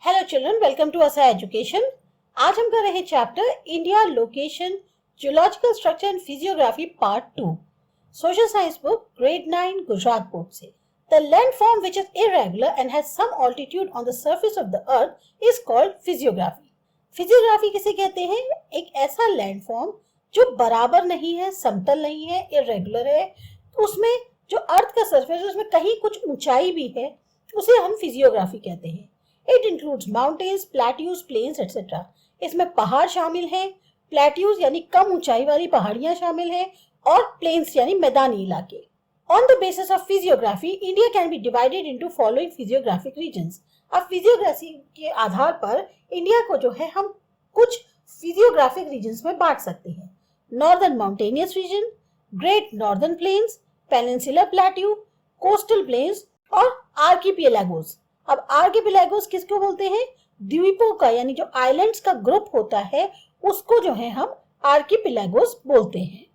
Hello children, welcome to Asa education. आज हम कर रहे हैं chapter India location geological structure and physiography part 2, social science book grade 9 Gujarat board से। The landform which is irregular and has some altitude on the surface of the earth is called physiography. Physiography किसे कहते हैं? एक ऐसा landform जो बराबर नहीं है, समतल नहीं है, इरेगुलर है, उसमें जो अर्थ का सरफेस है उसमें कहीं कुछ ऊंचाई भी है, उसे हम फिजियोग्राफी कहते हैं। It includes mountains, plateaus, plains, etc. इसमें पहाड़ शामिल हैं, प्लेट्यूज यानी कम ऊंचाई वाली पहाड़ियां शामिल हैं और प्लेन्स यानी मैदानी इलाके। On the basis of physiography, India can be divided into following physiographic regions. अब फिजियोग्राफी के आधार पर इंडिया को जो है हम कुछ फिजियोग्राफिक रीजन्स में बांट सकते हैं। Northern mountainous reason, great northern plains, peninsular plateau, coastal planes और आर्किपिएलागोस। अब आर्किपिएलागोस किसको बोलते हैं? द्वीपों का यानी जो आइलैंड्स का ग्रुप होता है उसको जो है हम आर्किपिएलागोस बोलते हैं।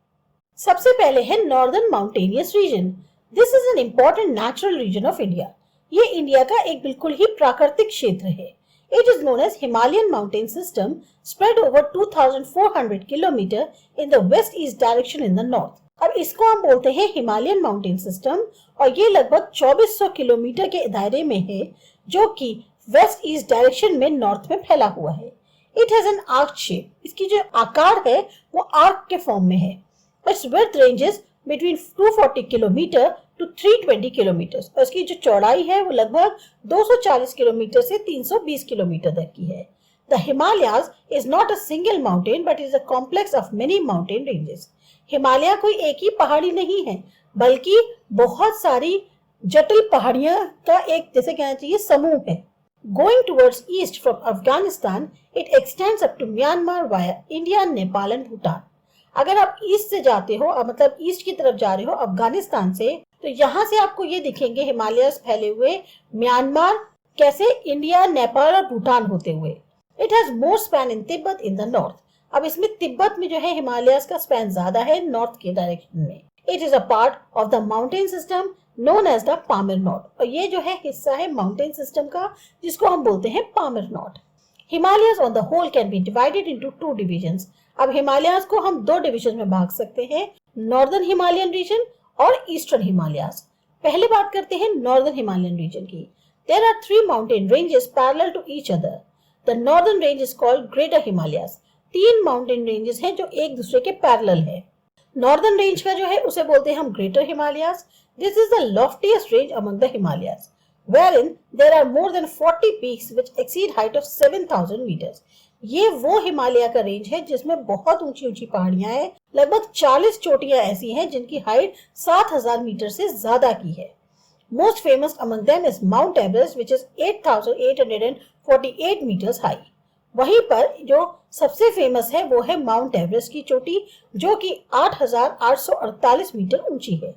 सबसे पहले है northern mountainous region. This is an important natural region of India. ये इंडिया का एक बिल्कुल ही प्राकृतिक क्षेत्र है। It is known as Himalayan mountain system spread over 2400 kilometre in the west east direction in the north. अब इसको हम बोलते हैं हिमालयन माउंटेन सिस्टम और ये लगभग 2400 किलोमीटर के दायरे में है जो कि वेस्ट ईस्ट डायरेक्शन में नॉर्थ में फैला हुआ है। It has an arc shape. इसकी जो आकार है वो आर्क के फॉर्म में है। Its width ranges between 240 kilometre to 320 kilometre और इसकी जो चौड़ाई है वो लगभग 240 किलोमीटर से 320 किलोमीटर तक की है। The Himalayas is not a single mountain but is a complex of many mountain ranges. Himalaya कोई एक ही पहाड़ी नहीं है बल्कि बहुत सारी जटिल पहाड़ियां का एक जैसे कहना चाहिए समूह है। Going towards east from Afghanistan, it extends up to Myanmar via India, Nepal and Bhutan. अगर आप ईस्ट से जाते हो मतलब ईस्ट की तरफ जा रहे हो अफगानिस्तान से, तो यहाँ से आपको ये दिखेंगे हिमालयस फैले हुए, म्यांमार कैसे इंडिया, नेपाल और भूटान होते हुए। It has more span in Tibet in the north. अब इसमें तिब्बत में जो है हिमालयस का स्पैन ज्यादा है नॉर्थ के डायरेक्शन में। It is a part of the mountain system known as the Pamir Knot. और ये जो है हिस्सा है माउंटेन सिस्टम का जिसको हम बोलते हैं Pamir not. Himalayas on the whole can be divided into two divisions. अब हिमालयस को हम दो डिविजन में भाग सकते हैं, नॉर्दर्न हिमालयन रीजन और ईस्टर्न हिमालयस। पहले बात करते हैं नॉर्दर्न हिमालयन रीजन की। There are three mountain ranges parallel to each other. The northern range is called Greater Himalayas. तीन माउंटेन रेंजेस हैं जो एक दूसरे के पैरेलल है। नॉर्दर्न रेंज का जो है उसे बोलते हैं हम greater Himalayas. This is the loftiest range among the Himalayas, wherein there are more than 40 peaks which exceed height of 7000 meters. ये वो हिमालय का रेंज है जिसमें बहुत ऊंची ऊंची पहाड़ियां हैं। लगभग 40 चोटियां ऐसी हैं जिनकी हाइट 7000 मीटर से ज्यादा की है। Most famous among them is Mount Everest, which is 8848 meters high. वहीं पर जो सबसे फेमस है वो है माउंट एवरेस्ट की चोटी जो कि 8848 मीटर ऊंची है।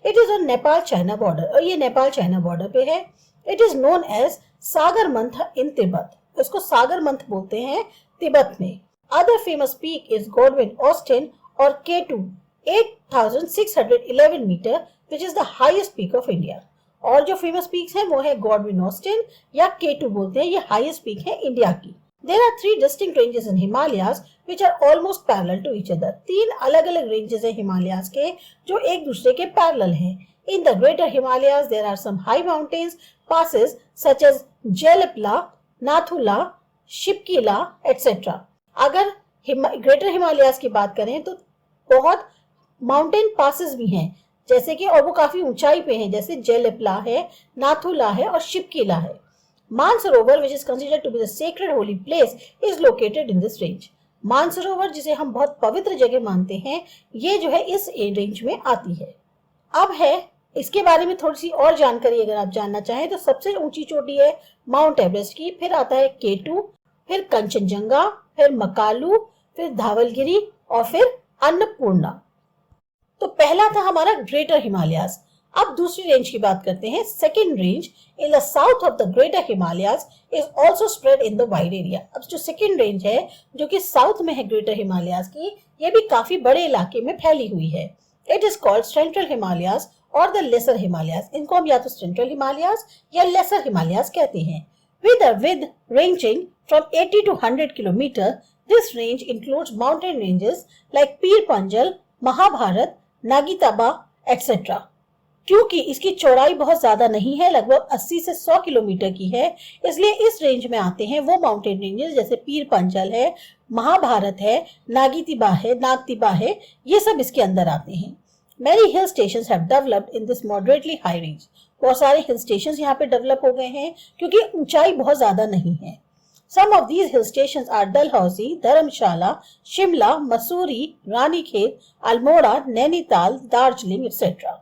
It is on Nepal China border और ये नेपाल चाइना बॉर्डर पे है। It is known as Sagarmatha in Tibet. इसको सागर मंथ बोलते हैं तिब्बत में। Other famous peak is Godwin Austen और K2 8611 metre which is the highest peak of India. और जो फेमस पीक्स हैं वो है गॉडविन ऑस्टिन या K2 बोलते हैं, ये हाईएस्ट पीक है इंडिया की। There are three distinct ranges in Himalayas which are almost parallel to each other. तीन अलग-अलग रेंजेस हैं हिमालयास के जो एक दूसरे के पैरेलल हैं। In the Greater Himalayas there are some high mountains passes such as Jelapla, Nathula, Shipkila, etc. अगर ग्रेटर हिमालयास की बात करें तो बहुत माउंटेन पासेस भी हैं जैसे कि, और वो काफी ऊंचाई पे हैं, जैसे जेलपला है, नाथुला है और शिपकीला है। Mansarovar which is considered to be the sacred holy place is located in this range. Mansarovar जिसे हम बहुत पवित्र जगह मानते हैं ये जो है इस रेंज में आती है। अब है इसके बारे में थोड़ी सी और जानकारी अगर आप जानना चाहें तो सबसे ऊंची चोटी है माउंट एवरेस्ट की, फिर आता है K2, फिर कंचनजंगा, फिर मकालू, फिर धावलगिरी और फिर अन्नपूर्णा। तो पहला था हमारा ग्रेटर हिमालयस। अब दूसरी रेंज की बात करते हैं। Second range in the south of the greater Himalayas is also spread in the wide area. अब जो सेकेंड रेंज है जो कि साउथ में है ग्रेटर हिमालयस की, ये भी काफी बड़े इलाके में फैली हुई है। It is called central Himalayas और द लेसर हिमालयस। इनको हम या तो सेंट्रल हिमालयस या लेसर हिमालयस कहते हैं। With a width ranging from 80 to 100 km, this range includes mountain ranges like Pir Panjal, Mahabharat, Nagitaba, etc. क्योंकि इसकी चौड़ाई बहुत ज्यादा नहीं है, लगभग 80 से 100 किलोमीटर की है, इसलिए इस रेंज में आते हैं वो माउंटेन रेंजेस जैसे पीर पंजल है, महाभारत है, नागतिबा है, ये सब इसके अंदर आते हैं। Many hill stations have developed in this moderately high range. बहुत सारे हिल स्टेशन यहाँ पे डेवलप हो गए हैं क्योंकि ऊंचाई बहुत ज्यादा नहीं है। Some of these hill stations are Dalhousie, Dharamshala, Shimla, Mussoorie, Ranikhet, Almora, Nainital, Darjeeling, etc.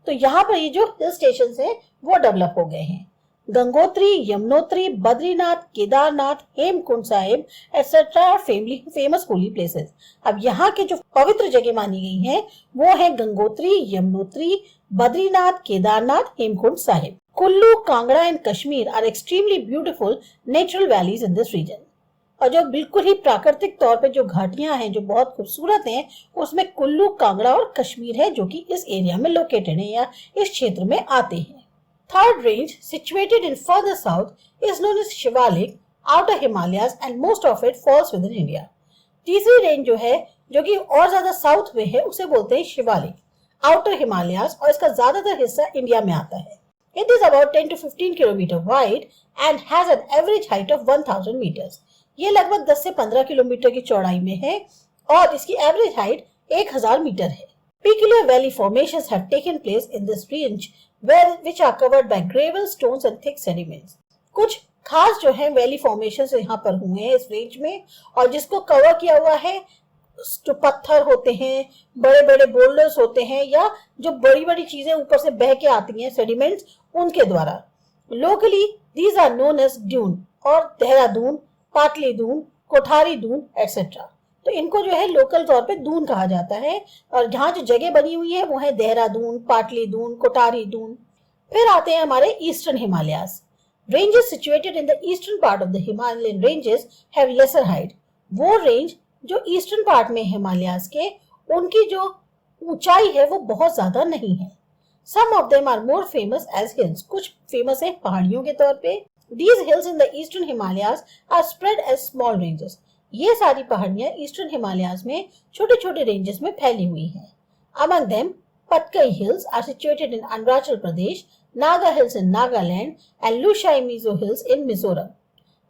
तो यहाँ पर ये जो हिल स्टेशन हैं वो डेवलप हो गए हैं। Gangotri, Yamunotri, Badrinath, Kedarnath, Hemkund Sahib etcetera famous Holi places. अब यहाँ के जो पवित्र जगह मानी गई हैं वो है Gangotri, Yamunotri, Badrinath, Kedarnath, Hemkund Sahib. Kullu, Kangra and Kashmir are extremely beautiful natural valleys in this region. और जो बिल्कुल ही प्राकृतिक तौर पे जो घाटियां हैं जो बहुत खूबसूरत हैं, उसमें कुल्लू, कांगड़ा और कश्मीर है जो कि इस एरिया में लोकेटेड है या इस क्षेत्र में आते हैं। Third range, situated in further south, is known as Shivalik, outer Himalayas, and most of it falls within India. तीसरी रेंज जो है जो कि और ज्यादा साउथ में है उसे बोलते हैं शिवालिक, आउटर हिमालयाज, और इसका ज्यादातर हिस्सा इंडिया में आता है। It is about 10 to 15 kilometer wide and has an average height of 1000 meters. ये लगभग 10 से 15 किलोमीटर की चौड़ाई में है और इसकी एवरेज हाइट 1000 मीटर है। Peculiar valley formations have taken place in this range, which are covered by gravel, stones and thick sediments. कुछ खास जो है वैली फॉर्मेशन यहाँ पर हुए हैं इस रेंज में, और जिसको कवर किया हुआ है जो पत्थर होते हैं, बड़े बड़े बोल्डर्स होते हैं, या जो बड़ी बड़ी चीजें ऊपर से बह के आती हैं सेडिमेंट्स, उनके द्वारा। Locally these are known as Dun और देहरादून, पाटली दून, कोठारी दून एक्सेट्रा। तो इनको जो है लोकल तौर पे दून कहा जाता है, और जहाँ जो जगह बनी हुई है वो है देहरादून, पाटली दून, कोठारी दून। फिर आते हैं हमारे eastern Himalayas. Ranges situated in the eastern part of the Himalayan ranges have laser height. वो रेंज जो ईस्टर्न पार्ट में हिमालयाज के, उनकी जो ऊंचाई है वो बहुत ज्यादा नहीं है। Some of them are more famous as hills. कुछ फेमस है पहाड़ियों के तौर पे। These hills in the eastern Himalayas are spread as small ranges. ये सारी पहाड़ियां ईस्टर्न हिमालयाज में छोटे छोटे रेंजेस में फैली हुई हैं। Among them, Patkai Hills are situated in Arunachal Pradesh, Naga Hills in Nagaland, and Lushai Mizo Hills in Mizoram.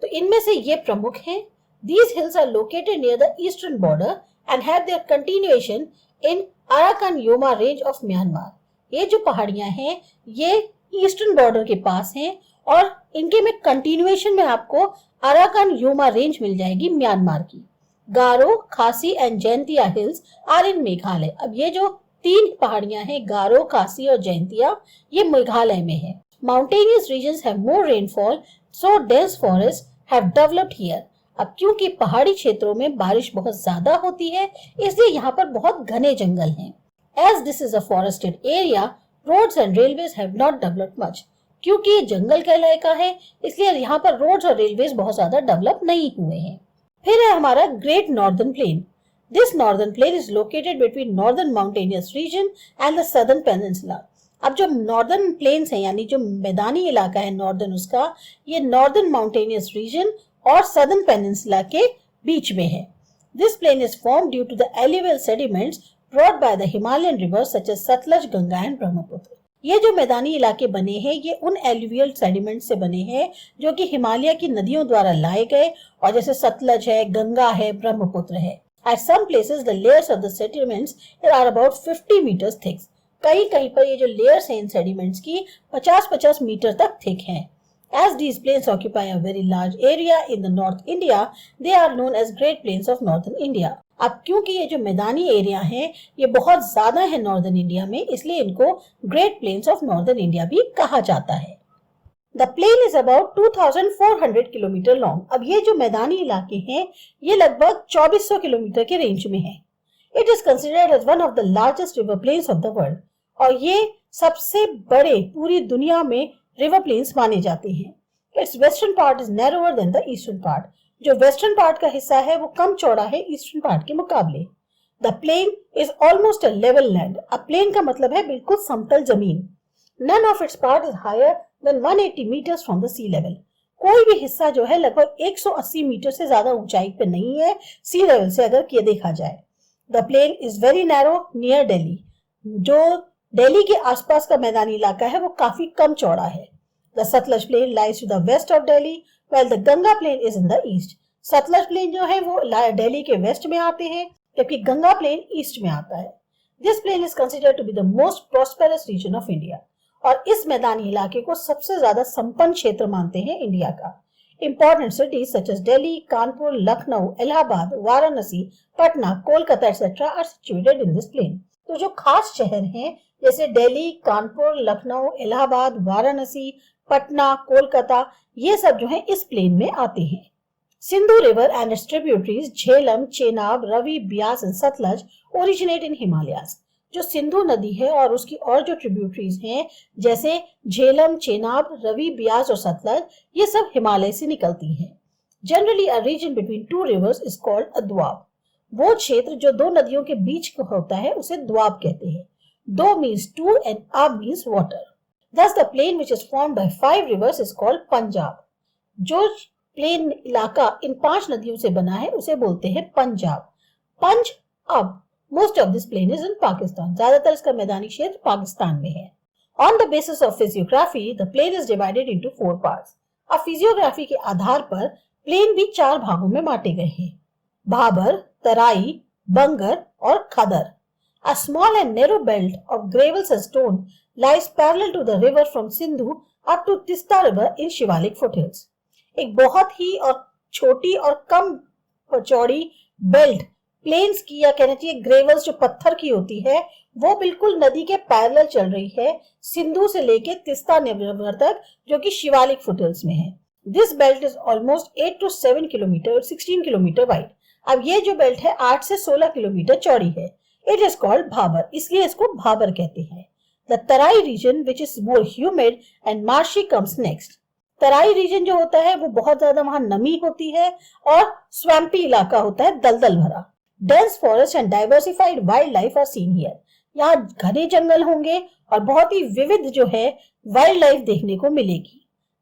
तो इनमें से ये प्रमुख हैं। These hills are located near the eastern border and have their continuation in Arakan Yoma range of Myanmar. ये जो पहाड़ियां हैं ये ईस्टर्न बॉर्डर के पास हैं और इनके में कंटिन्यूएशन में आपको अराकान योमा रेंज मिल जाएगी म्यांमार की। Garo, Khasi and Jaintia hills are in Meghalaya. अब ये जो तीन पहाड़ियां हैं गारो, खासी और जैंतिया, ये मेघालय में है। Mountainous regions have more rainfall, so dense forest have developed here. अब क्योंकि पहाड़ी क्षेत्रों में बारिश बहुत ज्यादा होती है, इसलिए यहाँ पर बहुत घने जंगल हैं। As this is a forested area, roads and railways have not developed much. क्योंकि ये जंगल का इलाका है, इसलिए यहाँ पर रोड्स और रेलवेज बहुत ज्यादा डेवलप नहीं हुए हैं। फिर है हमारा great northern plain. This northern plain is located between northern mountainous reason and the southern peninsula. अब जो नॉर्दर्न प्लेन्स है यानी जो मैदानी इलाका है नॉर्दर्न, उसका ये नॉर्दर्न माउंटेनियस रीजन और सदर्न पेनिनसुला के बीच में है। This plain is form due to the alluvial sediments brought by the Himalayan rivers such as Sutlej, Ganga and Brahmaputra. ये जो मैदानी इलाके बने हैं ये उन एल्यूवियल सेडिमेंट से बने हैं जो कि हिमालय की नदियों द्वारा लाए गए, और जैसे सतलज है, गंगा है, ब्रह्मपुत्र है। At some places the layers of the sediments are about 50 meters thick. कहीं कहीं पर ये जो लेयर्स हैं इन सेडिमेंट्स की 50-50 मीटर तक थिक हैं। As these plains occupy a very large area in the North India, they are known as Great Plains of Northern India. अब क्योंकि ये जो मैदानी एरिया है ये बहुत ज्यादा है नॉर्दर्न इंडिया में, इसलिए इनको great plains of northern India भी कहा जाता है। The plain is about 2400 kilometre long. अब ये जो मैदानी इलाके हैं ये लगभग 2400 किलोमीटर के रेंज में है। It is considered as one of the largest river plains of the world, और ये सबसे बड़े पूरी दुनिया में रिवर प्लेन्स माने जाते हैं। Its western part is narrower than the eastern part. जो वेस्टर्न पार्ट का हिस्सा है वो कम चौड़ा है ईस्टर्न पार्ट के मुकाबले। The plain is almost a level land. अब प्लेन का मतलब है बिल्कुल समतल जमीन। None of its part is higher than 180 meters from the sea level. कोई भी हिस्सा जो है लगभग 180 मीटर से ज्यादा ऊंचाई पे नहीं है सी लेवल से, अगर ये देखा जाए। The plain is very narrow near Delhi. जो दिल्ली के आसपास का मैदानी इलाका है वो काफी कम चौड़ा है। The Sutlej plain lies to the west of Delhi while the Ganga plain is in the east. Sutlej plain जो है वो दिल्ली के वेस्ट में आते हैं, जबकि गंगा प्लेन ईस्ट में आता है। This plain is considered to be the most prosperous region of India. और इस मैदानी इलाके को सबसे ज्यादा संपन्न क्षेत्र मानते हैं इंडिया का। Important cities such as Delhi, Kanpur, Lucknow, Allahabad, Varanasi, Patna, Kolkata etc. are situated in this plain. तो जो खास शहर हैं जैसे दिल्ली, कानपुर, लखनऊ, इलाहाबाद, वाराणसी, पटना, कोलकाता, ये सब जो है इस प्लेन में आते हैं। Sindhu river and its tributaries Jhelum, Chenab, Ravi, Beas and Sutlej originate in Himalayas. जो सिंधु नदी है और उसकी और जो ट्रिब्यूटरीज हैं जैसे झेलम, चेनाब, रवि, ब्यास और सतलज, ये सब हिमालय से निकलती हैं। Generally a region between two rivers is called a doab. वो क्षेत्र जो दो नदियों के बीच का होता है उसे द्वाब कहते हैं। दो मीन्स टू एंड अब means water. Thus the plain which is formed by 5 rivers is called Punjab. जो प्लेन इलाका इन 5 नदियों से बना है उसे बोलते हैं पंजाब। पंज अब Most of this plain is in Pakistan. ज्यादातर इसका मैदानी क्षेत्र पाकिस्तान में है। On the basis of physiography, the plain is divided into 4 parts. अब फिजियोग्राफी के आधार पर प्लेन भी 4 भागों में बांटे गए हैं। भाबर, तराई, बंगर और खदर। A small and narrow belt of gravels and stone lies parallel to the river from Sindhu up to Tista river in Shivalik foothills. एक बहुत ही और छोटी और कम चौड़ी बेल्ट प्लेन्स की या कहना चाहिए ग्रेवल्स जो पत्थर की होती है वो बिल्कुल नदी के पैरेलल चल रही है सिंधु से लेके तिस्ता रिवर तक, जो कि शिवालिक फुटहिल्स में है। This belt is almost 8 to 7 kilometre 16 kilometre wide. अब ये जो बेल्ट है 8 से 16 किलोमीटर चौड़ी है। इट इज कॉल्ड भाबर, इसलिए इसको भाबर कहते हैं। The Terai region which is more humid and marshy comes next. Terai region जो होता है वो बहुत ज्यादा वहां नमी होती है और स्वैम्पी इलाका होता है, दलदल भरा। Dense forest and diversified wildlife are seen here. यहाँ घने जंगल होंगे और बहुत ही विविध जो है वाइल्ड लाइफ देखने को मिलेगी।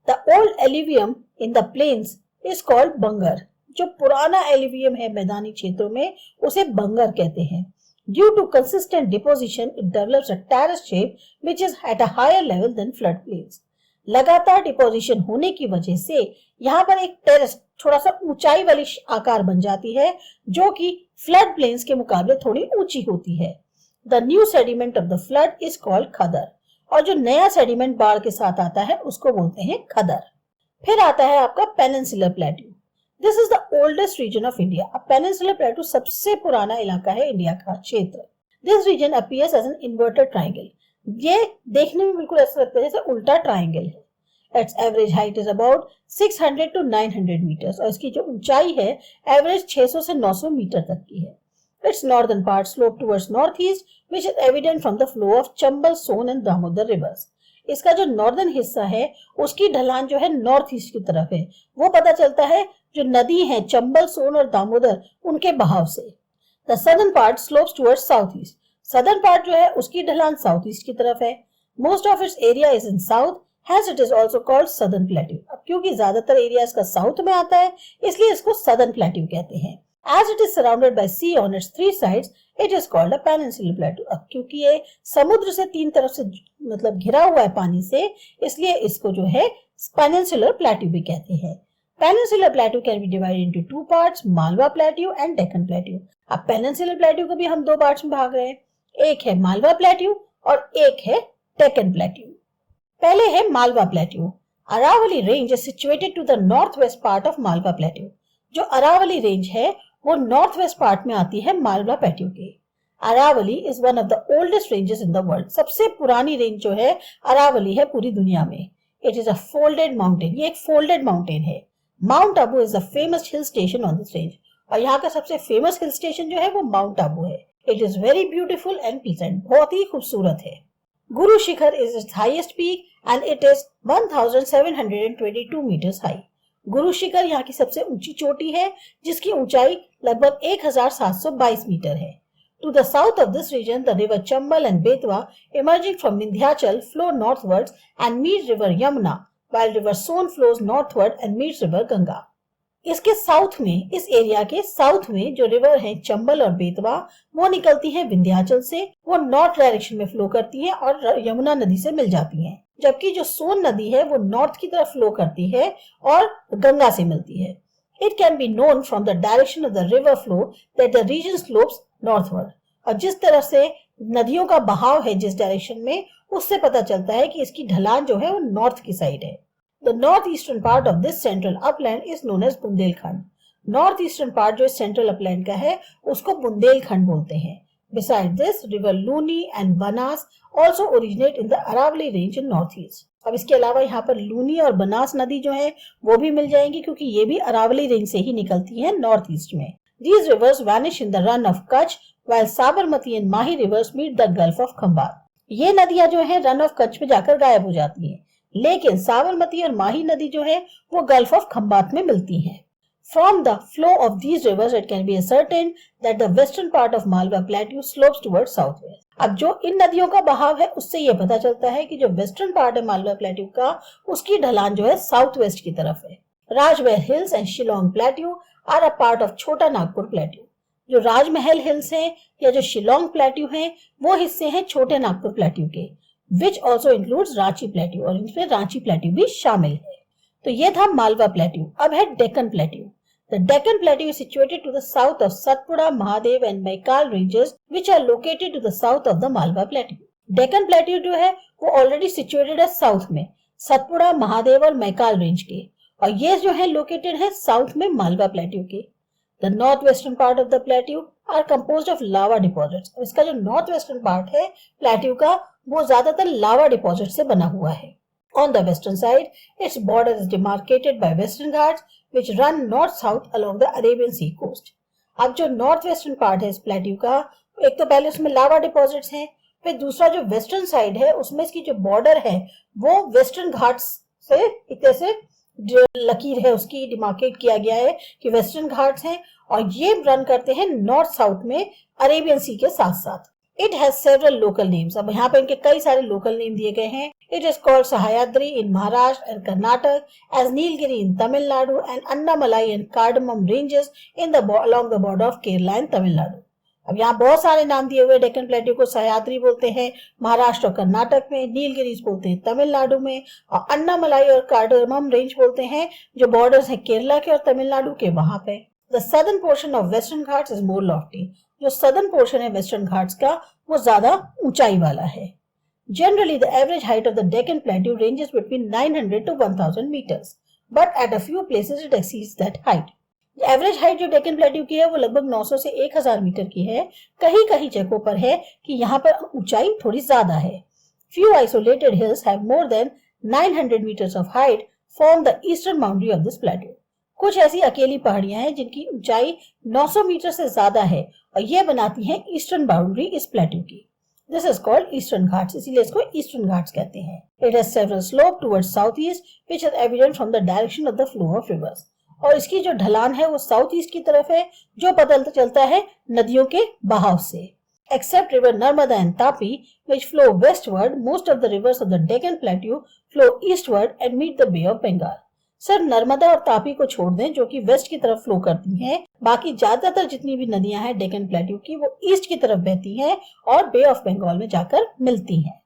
The old alluvium in the plains is called Bangar. जो पुराना एलिवियम है मैदानी क्षेत्रों में उसे बंगर कहते हैं। Due to consistent deposition, it develops a terrace shape which is at a higher level than flood plains. लगातार डिपोजिशन होने की वजह से यहाँ पर एक टेरेस थोड़ा सा ऊंचाई वाली आकार बन जाती है जो कि फ्लड प्लेन्स के मुकाबले थोड़ी ऊंची होती है। The new sediment of the flood is called khadar. और जो नया सेडिमेंट बाढ़ के साथ आता है उसको बोलते हैं खदर। फिर आता है आपका peninsular plateau. This is the oldest region of India. अब पेनिनसुलर प्लेट्यू सबसे पुराना इलाका है इंडिया का क्षेत्र। This region appears as an inverted triangle. ये देखने में बिल्कुल ऐसा लगता है जैसे उल्टा ट्राइंगल है। Its average height is about 600 to 900 meters और इसकी जो ऊंचाई है एवरेज 600 से 900 मीटर तक की है। Its northern part slope towards northeast, which is evident from the flow of Chambal, Son and Damodar rivers. इसका जो नॉर्दर्न हिस्सा है उसकी ढलान जो है नॉर्थ ईस्ट की तरफ है, वो पता चलता है जो नदी है चंबल, सोन और दामोदर उनके बहाव से। The southern part slopes towards southeast. Southern part जो है उसकी ढलान साउथ ईस्ट की तरफ है। Most of its area is in south. Hence it is also called southern plateau. अब क्योंकि ज्यादातर एरिया इसका साउथ में आता है इसलिए इसको southern plateau कहते हैं। As it is surrounded by sea on its 3 sides, it is called a peninsular plateau. अब क्योंकि ये समुद्र से 3 तरफ से मतलब घिरा हुआ है पानी से, इसलिए इसको जो है peninsular plateau भी कहते हैं। Peninsular plateau can be divided into 2 parts, Malwa plateau and Deccan plateau. अब peninsular plateau को भी हम 2 पार्ट्स में भाग रहे हैं, एक है मालवा प्लेट्यू और एक है डेक्कन प्लेट्यू। पहले है Malwa plateau. Aravalli range is situated to the north west part of Malwa plateau. जो अरावली रेंज है वो नॉर्थ वेस्ट पार्ट में आती है मालवा प्लेट्यू के। Aravalli is one of the oldest ranges in the world. सबसे पुरानी रेंज जो है अरावली है पूरी दुनिया में। It is a folded mountain. ये एक फोल्डेड माउंटेन है। Mount Abu is the famous hill station on this range और यहाँ का सबसे फेमस हिल स्टेशन जो है वो माउंट आबू है। It is very beautiful and pleasant. बहुत ही खूबसूरत है। Guru Shikhar is its highest peak and it is 1722 meters high. Guru Shikhar यहाँ की सबसे ऊंची चोटी है जिसकी ऊंचाई लगभग 1722 मीटर है। To the south of this region the river Chambal and Betwa emerging from Vindhyachal flow northwards and meet river Yamuna while river Son flows northward and meets river Ganga. इसके साउथ में, इस एरिया के साउथ में जो रिवर है चंबल और बेतवा, वो निकलती है विंध्याचल से, वो नॉर्थ डायरेक्शन में फ्लो करती है और यमुना नदी से मिल जाती है, जबकि जो सोन नदी है वो नॉर्थ की तरफ फ्लो करती है और गंगा से मिलती है। It can be known from the direction of the river flow that the region slopes northward. और जिस तरह से नदियों का बहाव है जिस डायरेक्शन में, उससे पता चलता है कि इसकी ढलान जो है वो नॉर्थ की साइड है। The northeastern part of this central upland is known as Bundelkhand. North eastern part जो सेंट्रल अपलैंड का है उसको बुंदेलखंड बोलते हैं। Besides this, river Luni and Banas also originate in the Aravalli range in northeast. अब इसके अलावा यहाँ पर लूनी और बनास नदी जो है वो भी मिल जाएंगी, क्योंकि ये भी अरावली रेंज से ही निकलती है नॉर्थ ईस्ट में। These rivers vanish in the run of Kutch, while Sabarmati and Mahi rivers meet the Gulf of Khambat. ये नदियां जो है रन ऑफ कच्छ में जाकर गायब हो जाती हैं, लेकिन साबरमती और माही नदी जो है वो गल्फ ऑफ खंबात में मिलती हैं। From the flow of these rivers, it can be ascertained that the western part of Malwa Plateau slopes towards southwest. अब जो इन नदियों का बहाव है उससे ये पता चलता है कि जो वेस्टर्न पार्ट है मालवा प्लेट्यू का, उसकी ढलान जो है साउथ वेस्ट की तरफ है। Rajmahal hills and Shillong plateau are a part of Chota Nagpur plateau. जो राजमहल हिल्स हैं या जो शिलोंग प्लेट्यू हैं वो हिस्से हैं छोटे नागपुर प्लेट्यू के, which also includes Ranchi plateau, और इनमें रांची प्लेट्यू भी शामिल है। तो ये था मालवा प्लेट्यू। अब है Deccan plateau. The Deccan Plateau is situated to the south of Satpura, Mahadev and Baikal ranges, which are located to the south of the Malwa Plateau. Deccan Plateau जो है वो already situated है साउथ में, सतपुड़ा, महादेव और Maikal range के, और ये जो है लोकेटेड है साउथ में मालवा प्लेट्यू के। The northwestern part of the plateau are composed of lava deposits. इसका जो northwestern part है प्लेट्यू का वो ज्यादातर लावा डिपॉजिट से बना हुआ है। On the western side, its border is demarcated by Western Ghats, which run north-south along the Arabian Sea coast. अब जो नॉर्थ वेस्टर्न पार्ट है इस प्लेट्यू का, एक तो पहले उसमें लावा डिपॉजिट्स हैं, फिर दूसरा जो वेस्टर्न साइड है उसमें इसकी जो बॉर्डर है वो वेस्टर्न घाट्स से एक तरह से जो लकीर है उसकी डिमार्केट किया गया है कि वेस्टर्न घाट्स हैं, और ये रन करते हैं नॉर्थ साउथ में अरेबियन सी के साथ साथ। It has several local names. अब यहाँ पे इनके कई सारे लोकल नेम दिए गए हैं। It is called Sahyadri in Maharashtra and Karnataka, as Nilgiri in Tamil Nadu, and Annamalai and Cardamom ranges in along the border of Kerala and Tamil Nadu. अब यहाँ बहुत सारे नाम दिए हुए डेक्कन प्लेट्यू को। सह्याद्री बोलते हैं महाराष्ट्र और कर्नाटक में, नीलगिरीज बोलते हैं तमिलनाडु में, और अन्नामलाई और कार्डमम रेंज बोलते हैं जो बॉर्डर्स है केरला के और तमिलनाडु के वहां पे। The southern portion of western Ghats is more Lofty. जो सदर्न पोर्शन है वेस्टर्न घाट्स का वो ज्यादा ऊंचाई वाला है। Generally, the average height of the Deccan Plateau ranges between 900 to 1000 meters, but at a few places it exceeds that height. Average height जो Deccan plateau की है वो लगभग 900 से 1000 मीटर की है। कहीं कहीं जगहों पर है कि यहाँ पर ऊंचाई थोड़ी ज्यादा है। Few isolated hills have more than 900 meters of height form the eastern boundary of this plateau. कुछ ऐसी अकेली पहाड़ियां हैं जिनकी ऊंचाई 900 मीटर से ज्यादा है और ये बनाती हैं ईस्टर्न बाउंड्री इस प्लेट्यू की। This is called Eastern Ghats, इसीलिए इसको ईस्टर्न घाट्स कहते हैं। It has several slopes towards southeast, which is evident from the direction of the flow of rivers. और इसकी जो ढलान है वो साउथ ईस्ट की तरफ है, जो पता चलता है नदियों के बहाव से। Except river Narmada and Tapi, which flow westward, most of the rivers of the Deccan Plateau flow eastward and meet the Bay of Bengal. Sir Narmada और तापी को छोड़ दें जो कि वेस्ट की तरफ फ्लो करती हैं, बाकी ज्यादातर जितनी भी नदियां हैं डेक्कन प्लेट्यू की वो ईस्ट की तरफ बहती हैं और बे ऑफ बंगाल में जाकर मिलती हैं।